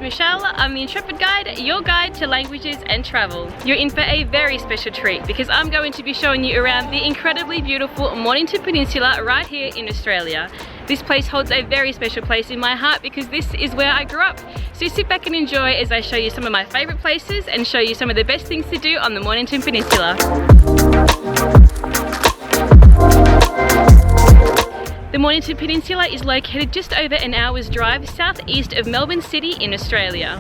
Michelle. I'm the Intrepid Guide, your guide to languages and travel. You're in for a very special treat because I'm going to be showing you around the incredibly beautiful Mornington Peninsula right here in Australia. This place holds a very special place in my heart because this is where I grew up. So sit back and enjoy as I show you some of my favourite places and show you some of the best things to do on the Mornington Peninsula. The Mornington Peninsula is located just over an hour's drive southeast of Melbourne City in Australia.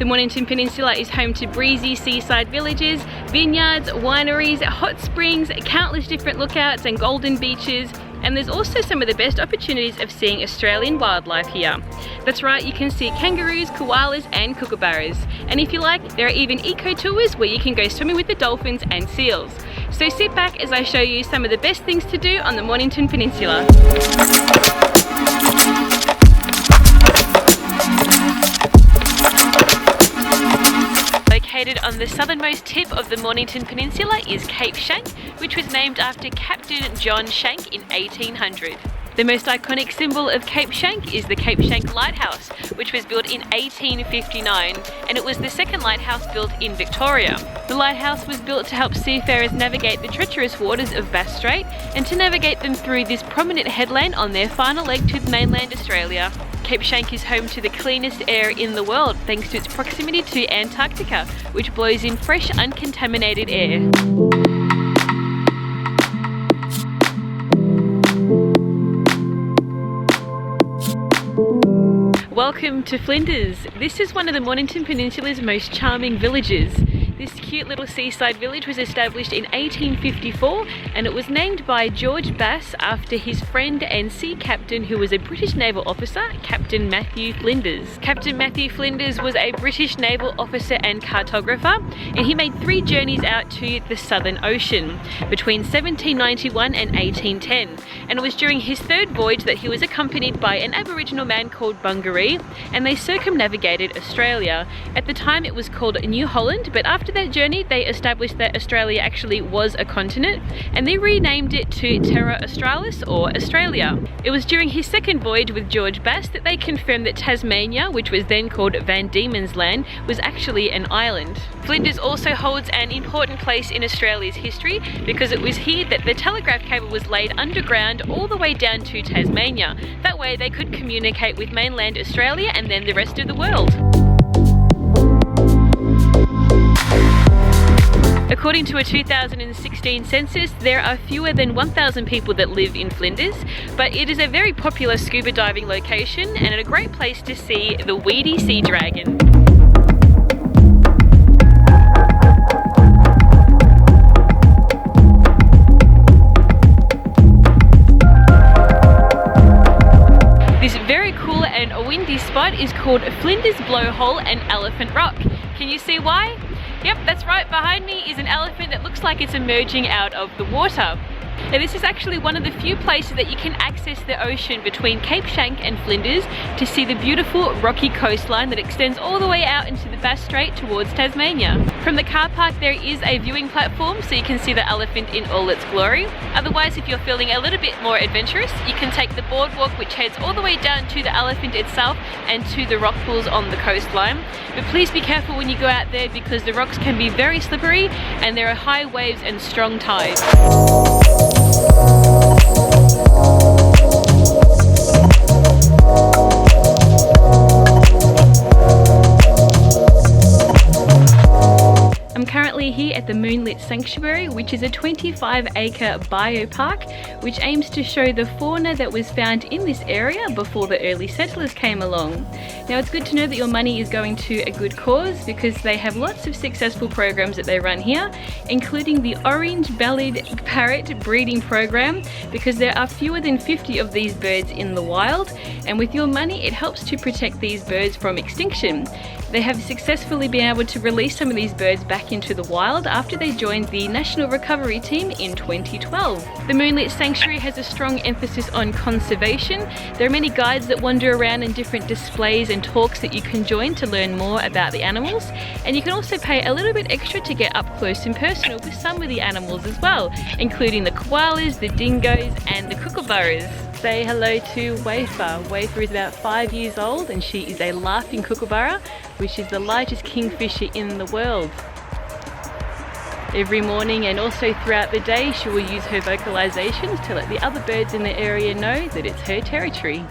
The Mornington Peninsula is home to breezy seaside villages, vineyards, wineries, hot springs, countless different lookouts and golden beaches, and there's also some of the best opportunities of seeing Australian wildlife here. That's right, you can see kangaroos, koalas and kookaburras. And if you like, there are even eco-tours where you can go swimming with the dolphins and seals. So sit back as I show you some of the best things to do on the Mornington Peninsula. Located on the southernmost tip of the Mornington Peninsula is Cape Schanck, which was named after Captain John Schanck in 1800. The most iconic symbol of Cape Schanck is the Cape Schanck Lighthouse, which was built in 1859, and it was the second lighthouse built in Victoria. The lighthouse was built to help seafarers navigate the treacherous waters of Bass Strait and to navigate them through this prominent headland on their final leg to mainland Australia. Cape Schanck is home to the cleanest air in the world thanks to its proximity to Antarctica, which blows in fresh, uncontaminated air. Welcome to Flinders. This is one of the Mornington Peninsula's most charming villages. This cute little seaside village was established in 1854 and it was named by George Bass after his friend and sea captain who was a British naval officer, Captain Matthew Flinders. Captain Matthew Flinders was a British naval officer and cartographer, and he made 3 journeys out to the Southern Ocean between 1791 and 1810, and it was during his 3rd voyage that he was accompanied by an Aboriginal man called Bungaree, and they circumnavigated Australia. At the time it was called New Holland, but after that journey they established that Australia actually was a continent and they renamed it to Terra Australis, or Australia. It was during his 2nd voyage with George Bass that they confirmed that Tasmania, which was then called Van Diemen's Land, was actually an island. Flinders also holds an important place in Australia's history because it was here that the telegraph cable was laid underground all the way down to Tasmania. That way they could communicate with mainland Australia and then the rest of the world. According to a 2016 census, there are fewer than 1,000 people that live in Flinders, but it is a very popular scuba diving location and a great place to see the weedy sea dragon. This very cool and windy spot is called Flinders Blowhole and Elephant Rock. Can you see why? Yep, that's right, behind me is an elephant that looks like it's emerging out of the water. Now this is actually one of the few places that you can access the ocean between Cape Schanck and Flinders to see the beautiful rocky coastline that extends all the way out into the Bass Strait towards Tasmania. From the car park there is a viewing platform so you can see the elephant in all its glory. Otherwise, if you're feeling a little bit more adventurous, you can take the boardwalk which heads all the way down to the elephant itself and to the rock pools on the coastline. But please be careful when you go out there because the rocks can be very slippery and there are high waves and strong tides. I'm currently here at the Moonlit Sanctuary, which is a 25-acre biopark which aims to show the fauna that was found in this area before the early settlers came along. Now it's good to know that your money is going to a good cause because they have lots of successful programs that they run here, including the orange-bellied parrot breeding program, because there are fewer than 50 of these birds in the wild, and with your money it helps to protect these birds from extinction. They have successfully been able to release some of these birds back into the wild after they joined the National Recovery Team in 2012. The Moonlit Sanctuary has a strong emphasis on conservation. There are many guides that wander around in different displays and talks that you can join to learn more about the animals, and you can also pay a little bit extra to get up close and personal with some of the animals as well, including the koalas, the dingoes and the kookaburras. Say hello to Wafer. Wafer is about 5 years old and she is a laughing kookaburra, which is the largest kingfisher in the world. Every morning and also throughout the day, she will use her vocalizations to let the other birds in the area know that it's her territory.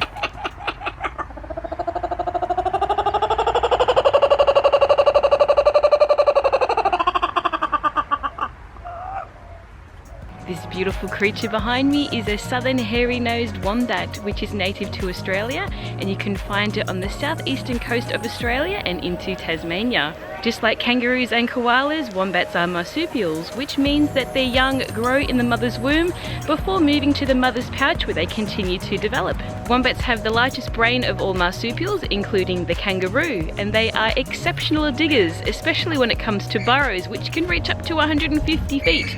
This beautiful creature behind me is a southern hairy-nosed wombat, which is native to Australia, and you can find it on the southeastern coast of Australia and into Tasmania. Just like kangaroos and koalas, wombats are marsupials, which means that their young grow in the mother's womb before moving to the mother's pouch where they continue to develop. Wombats have the largest brain of all marsupials, including the kangaroo, and they are exceptional diggers, especially when it comes to burrows, which can reach up to 150 feet.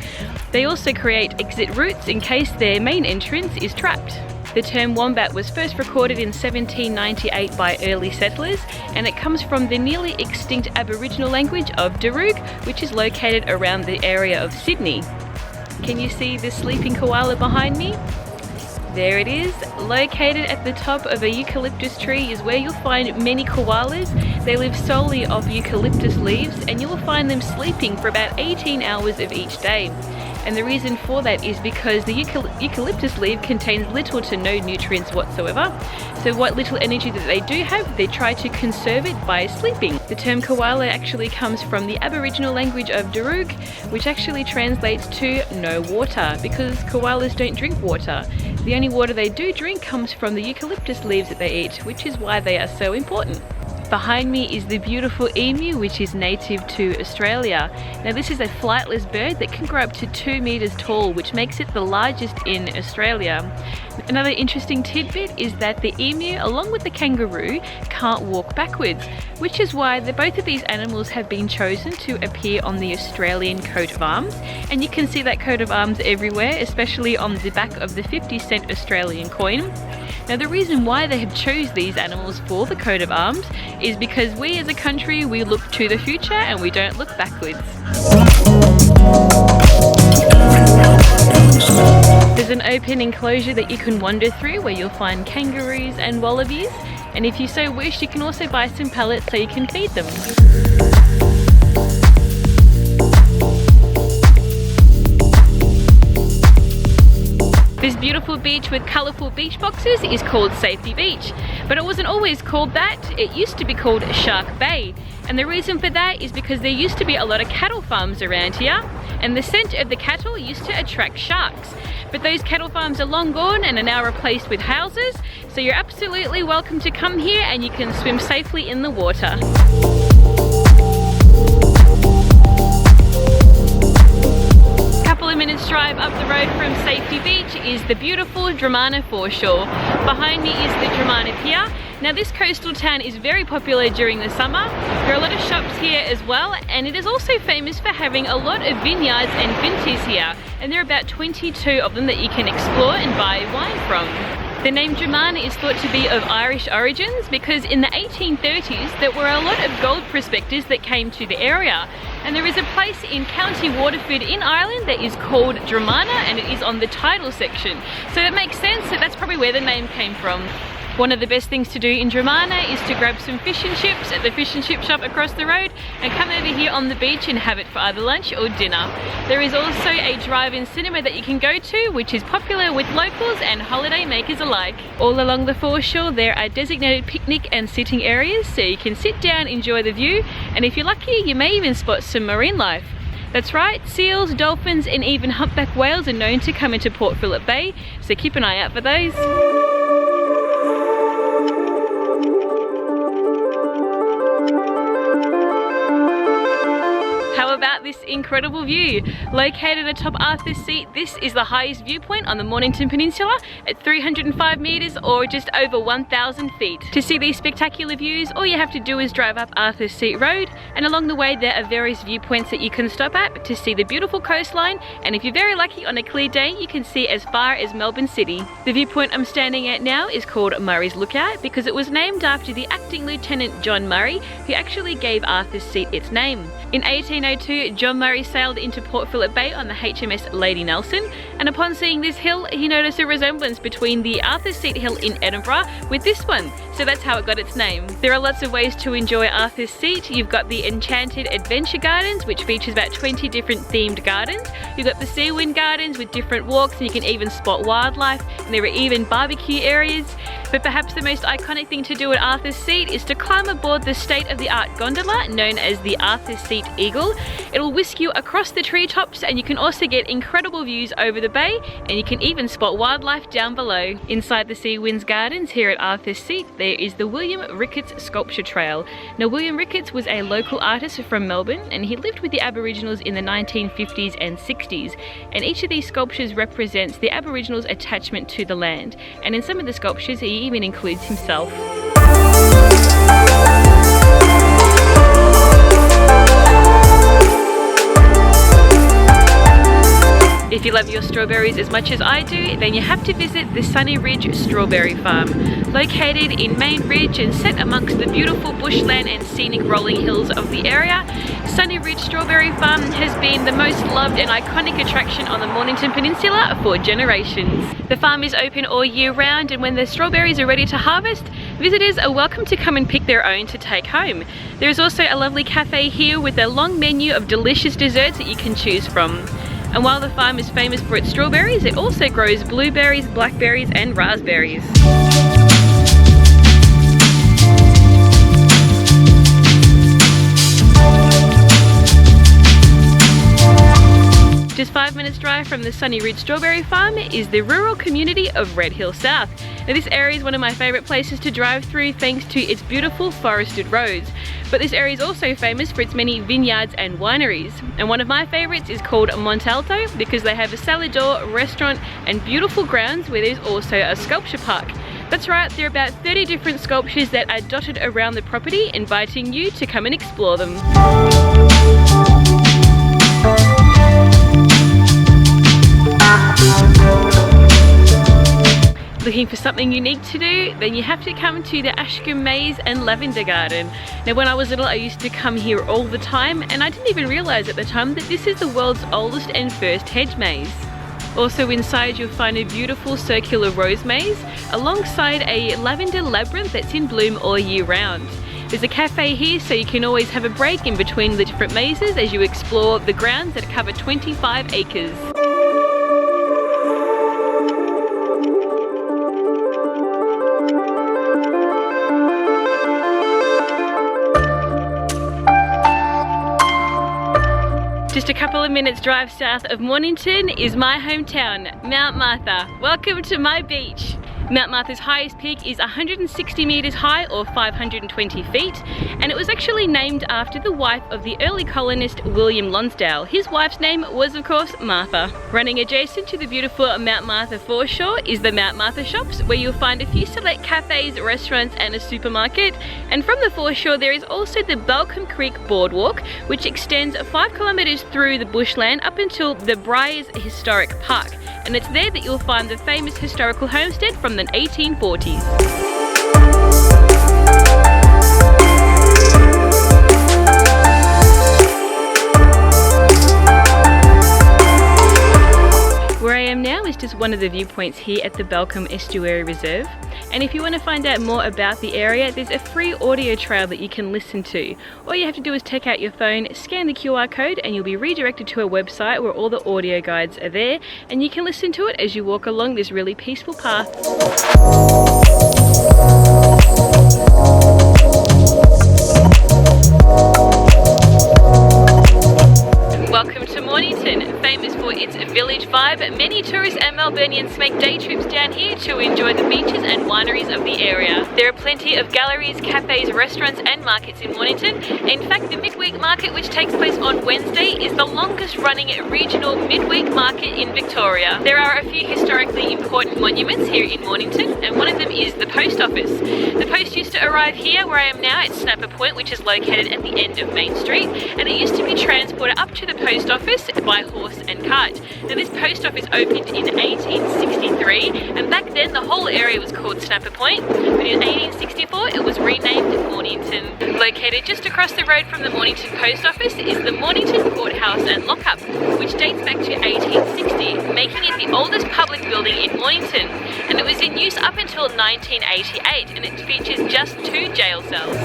They also create exit routes in case their main entrance is trapped. The term wombat was first recorded in 1798 by early settlers, and it comes from the nearly extinct Aboriginal language of Darug, which is located around the area of Sydney. Can you see the sleeping koala behind me? There it is. Located at the top of a eucalyptus tree is where you'll find many koalas. They live solely off eucalyptus leaves, and you will find them sleeping for about 18 hours of each day. And the reason for that is because the eucalyptus leaf contains little to no nutrients whatsoever. So what little energy that they do have, they try to conserve it by sleeping. The term koala actually comes from the Aboriginal language of Darug, which actually translates to no water, because koalas don't drink water. The only water they do drink comes from the eucalyptus leaves that they eat, which is why they are so important. Behind me is the beautiful emu, which is native to Australia. Now this is a flightless bird that can grow up to 2 meters tall, which makes it the largest in Australia. Another interesting tidbit is that the emu, along with the kangaroo, can't walk backwards, which is why both of these animals have been chosen to appear on the Australian coat of arms. And you can see that coat of arms everywhere, especially on the back of the 50-cent Australian coin. Now the reason why they have chose these animals for the coat of arms is because we as a country, we look to the future and we don't look backwards. There's an open enclosure that you can wander through where you'll find kangaroos and wallabies, and if you so wish you can also buy some pellets so you can feed them. This beautiful beach with colourful beach boxes is called Safety Beach, but it wasn't always called that. It used to be called Shark Bay, and the reason for that is because there used to be a lot of cattle farms around here, and the scent of the cattle used to attract sharks. But those cattle farms are long gone and are now replaced with houses, so you're absolutely welcome to come here and you can swim safely in the water. Couple of minutes drive up the road from Safety Beach is the beautiful Dromana foreshore. Behind me is the Dromana Pier. Now this coastal town is very popular during the summer. There are a lot of shops here as well, and it is also famous for having a lot of vineyards and vineyards here, and there are about 22 of them that you can explore and buy wine from. The name Dromana is thought to be of Irish origins because in the 1830s there were a lot of gold prospectors that came to the area, and there is a place in County Waterford in Ireland that is called Dromana, and it is on the tidal section, so it makes sense that that's probably where the name came from. One of the best things to do in Dromana is to grab some fish and chips at the fish and chip shop across the road and come over here on the beach and have it for either lunch or dinner. There is also a drive-in cinema that you can go to, which is popular with locals and holiday makers alike. All along the foreshore there are designated picnic and sitting areas, so you can sit down, enjoy the view, and if you're lucky you may even spot some marine life. That's right, seals, dolphins and even humpback whales are known to come into Port Phillip Bay, so keep an eye out for those. How about this incredible view? Located atop Arthur's Seat, this is the highest viewpoint on the Mornington Peninsula at 305 metres or just over 1,000 feet. To see these spectacular views, all you have to do is drive up Arthur's Seat Road, and along the way there are various viewpoints that you can stop at to see the beautiful coastline, and if you're very lucky on a clear day you can see as far as Melbourne City. The viewpoint I'm standing at now is called Murray's Lookout because it was named after the acting Lieutenant John Murray, who actually gave Arthur's Seat its name. In 1802, John Murray sailed into Port Phillip Bay on the HMS Lady Nelson, and upon seeing this hill, he noticed a resemblance between the Arthur's Seat Hill in Edinburgh with this one, so that's how it got its name. There are lots of ways to enjoy Arthur's Seat. You've got the Enchanted Adventure Gardens, which features about 20 different themed gardens. You've got the Seawinds Gardens with different walks, and you can even spot wildlife, and there are even barbecue areas. But perhaps the most iconic thing to do at Arthur's Seat is to climb aboard the state-of-the-art gondola known as the Arthur's Seat Eagle. It'll whisk you across the treetops, and you can also get incredible views over the bay, and you can even spot wildlife down below. Inside the Seawinds Gardens here at Arthur's Seat, there is the William Ricketts Sculpture Trail. Now, William Ricketts was a local artist from Melbourne, and he lived with the Aboriginals in the 1950s and 60s, and each of these sculptures represents the Aboriginals' attachment to the land, and in some of the sculptures he even includes himself. If you love your strawberries as much as I do, then you have to visit the Sunny Ridge Strawberry Farm. Located in Main Ridge and set amongst the beautiful bushland and scenic rolling hills of the area, Sunny Ridge Strawberry Farm has been the most loved and iconic attraction on the Mornington Peninsula for generations. The farm is open all year round, and when the strawberries are ready to harvest, visitors are welcome to come and pick their own to take home. There is also a lovely cafe here with a long menu of delicious desserts that you can choose from. And while the farm is famous for its strawberries, it also grows blueberries, blackberries and raspberries. Just 5 minutes drive from the Sunny Ridge Strawberry Farm is the rural community of Red Hill South. Now, this area is one of my favourite places to drive through thanks to its beautiful forested roads. But this area is also famous for its many vineyards and wineries. And one of my favourites is called Mont Alto because they have a salad door, restaurant and beautiful grounds where there's also a sculpture park. That's right, there are about 30 different sculptures that are dotted around the property, inviting you to come and explore them. Looking for something unique to do? Then you have to come to the Ashcombe Maze and Lavender Garden. Now, when I was little, I used to come here all the time, and I didn't even realise at the time that this is the world's oldest and first hedge maze. Also inside you'll find a beautiful circular rose maze alongside a lavender labyrinth that's in bloom all year round. There's a cafe here, so you can always have a break in between the different mazes as you explore the grounds that cover 25 acres. Just a couple of minutes drive south of Mornington is my hometown, Mount Martha. Welcome to my beach. Mount Martha's highest peak is 160 metres high or 520 feet, and it was actually named after the wife of the early colonist William Lonsdale. His wife's name was of course Martha. Running adjacent to the beautiful Mount Martha foreshore is the Mount Martha shops, where you'll find a few select cafes, restaurants and a supermarket. And from the foreshore there is also the Balcombe Creek Boardwalk, which extends 5 kilometres through the bushland up until the Briars Historic Park. And it's there that you'll find the famous historical homestead from the 1840s. Where I am now is just one of the viewpoints here at the Balcombe Estuary Reserve. And if you want to find out more about the area, there's a free audio trail that you can listen to. All you have to do is take out your phone, scan the QR code, and you'll be redirected to a website where all the audio guides are there, and you can listen to it as you walk along this really peaceful path. Welcome to Mornington, famous for its village vibe. Many tourists and Melburnians make day trips down here to enjoy the beaches and wineries of the area. There are plenty of galleries, cafes, restaurants and markets in Mornington. In fact, the midweek market, which takes place on Wednesday, is the longest running regional midweek market in Victoria. There are a few historically important monuments here in Mornington, and one of them is the post office. The post used to arrive here where I am now at Snapper Point, which is located at the end of Main Street, and it used to be transported up to the post office by horse and cart. Now, this post office opened in 18 1863, and back then the whole area was called Snapper Point, but in 1864 it was renamed Mornington. Located just across the road from the Mornington Post Office is the Mornington Courthouse and Lockup, which dates back to 1860, making it the oldest public building in Mornington, and it was in use up until 1988, and it features just 2 jail cells.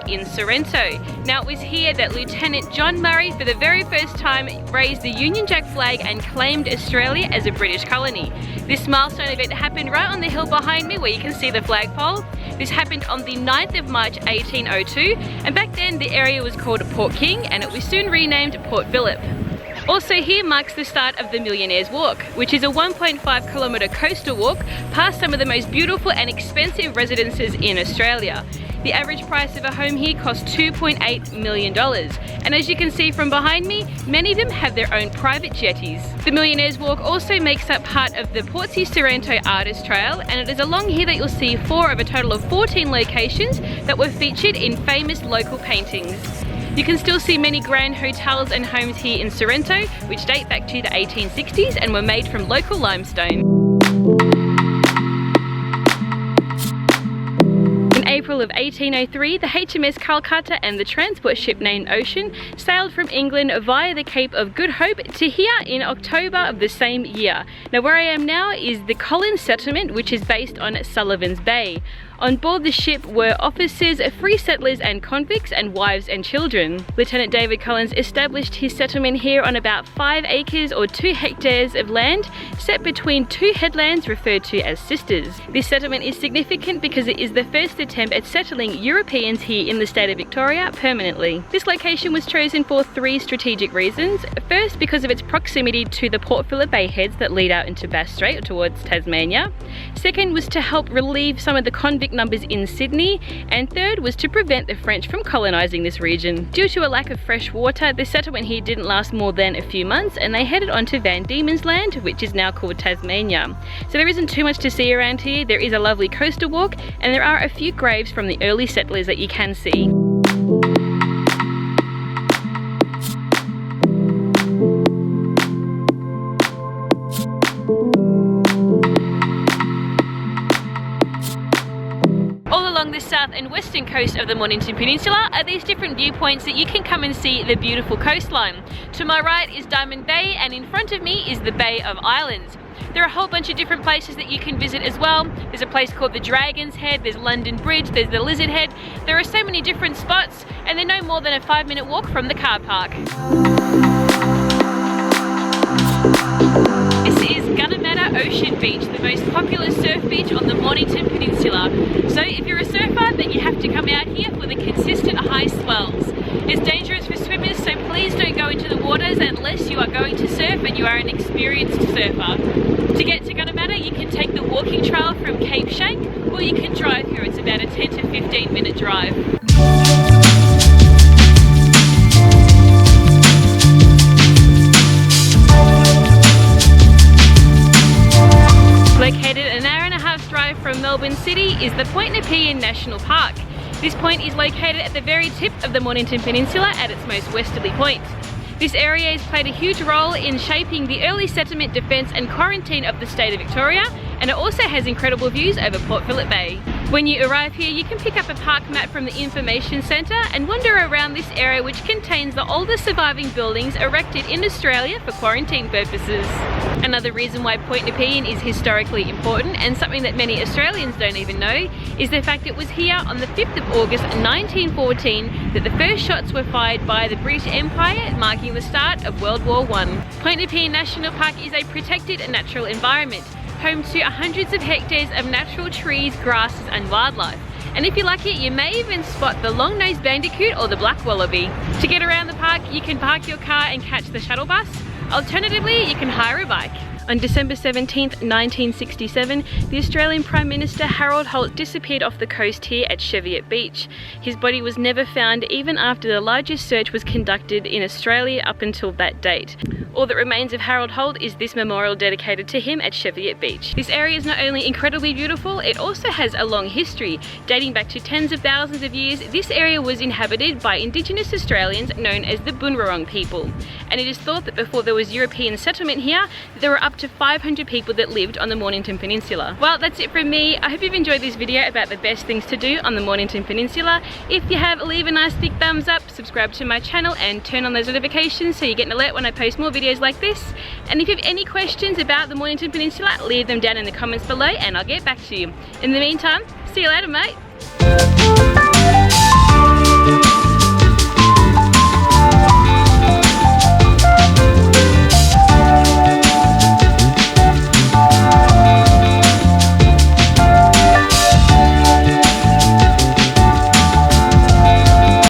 In Sorrento. Now it was here that Lieutenant John Murray for the very first time raised the Union Jack flag and claimed Australia as a British colony. This milestone event happened right on the hill behind me where you can see the flagpole. This happened on the 9th of March 1802, and back then the area was called Port King and it was soon renamed Port Phillip. Also here marks the start of the Millionaires Walk, which is a 1.5 kilometre coastal walk past some of the most beautiful and expensive residences in Australia. The average price of a home here costs $2.8 million, and as you can see from behind me, many of them have their own private jetties. The Millionaires Walk also makes up part of the Portsea Sorrento Artist Trail, and it is along here that you'll see 4 of a total of 14 locations that were featured in famous local paintings. You can still see many grand hotels and homes here in Sorrento, which date back to the 1860s and were made from local limestone. In April of 1803, the HMS Calcutta and the transport ship named Ocean sailed from England via the Cape of Good Hope to here in October of the same year. Now where I am now is the Collins settlement, which is based on Sullivan's Bay. On board the ship were officers, free settlers and convicts, and wives and children. Lieutenant David Collins established his settlement here on about 5 acres or 2 hectares of land set between 2 headlands referred to as sisters. This settlement is significant because it is the first attempt at settling Europeans here in the state of Victoria permanently. This location was chosen for 3 strategic reasons. First, because of its proximity to the Port Phillip Bay heads that lead out into Bass Strait towards Tasmania. Second was to help relieve some of the convict numbers in Sydney, and third was to prevent the French from colonising this region. Due to a lack of fresh water, the settlement here didn't last more than a few months, and they headed on to Van Diemen's Land, which is now called Tasmania. So there isn't too much to see around here. There is a lovely coastal walk, and there are a few graves from the early settlers that you can see. The south and western coast of the Mornington Peninsula are these different viewpoints that you can come and see the beautiful coastline. To my right is Diamond Bay, and in front of me is the Bay of Islands. There are a whole bunch of different places that you can visit as well. There's a place called the Dragon's Head, there's London Bridge, there's the Lizard Head. There are so many different spots, and they're no more than a 5-minute walk from the car park. This is Gunnamatta Ocean Beach, the most popular surf beach on the Mornington Peninsula. So if you're a surfer, then you have to come out here for the consistent high swells. It's dangerous for swimmers, so please don't go into the waters unless you are going to surf and you are an experienced surfer. To get to Gunnamatta, you can take the walking trail from Cape Schanck, or you can drive here. It's about a 10 to 15 minute drive. Located an hour-and-a-half drive from Melbourne City is the Point Nepean National Park. This point is located at the very tip of the Mornington Peninsula at its most westerly point. This area has played a huge role in shaping the early settlement, defence and quarantine of the state of Victoria, and it also has incredible views over Port Phillip Bay. When you arrive here, you can pick up a park map from the Information Centre and wander around this area, which contains the oldest surviving buildings erected in Australia for quarantine purposes. Another reason why Point Nepean is historically important, and something that many Australians don't even know, is the fact it was here on the 5th of August 1914 that the first shots were fired by the British Empire, marking the start of World War I. Point Nepean National Park is a protected natural environment, home to hundreds of hectares of natural trees, grasses and wildlife. And if you're lucky, you may even spot the long-nosed bandicoot or the black wallaby. To get around the park, you can park your car and catch the shuttle bus. Alternatively, you can hire a bike. On December 17th, 1967, the Australian Prime Minister Harold Holt disappeared off the coast here at Cheviot Beach. His body was never found even after the largest search was conducted in Australia up until that date. All that remains of Harold Holt is this memorial dedicated to him at Cheviot Beach. This area is not only incredibly beautiful, it also has a long history. Dating back to tens of thousands of years, this area was inhabited by Indigenous Australians known as the Boonwurrung people. And it is thought that before there was European settlement here, there were up to 500 people that lived on the Mornington Peninsula. Well, that's it from me. I hope you've enjoyed this video about the best things to do on the Mornington Peninsula. If you have, leave a nice thick thumbs up, subscribe to my channel and turn on those notifications so you get an alert when I post more videos like this. And if you have any questions about the Mornington Peninsula, leave them down in the comments below and I'll get back to you. In the meantime, see you later, mate.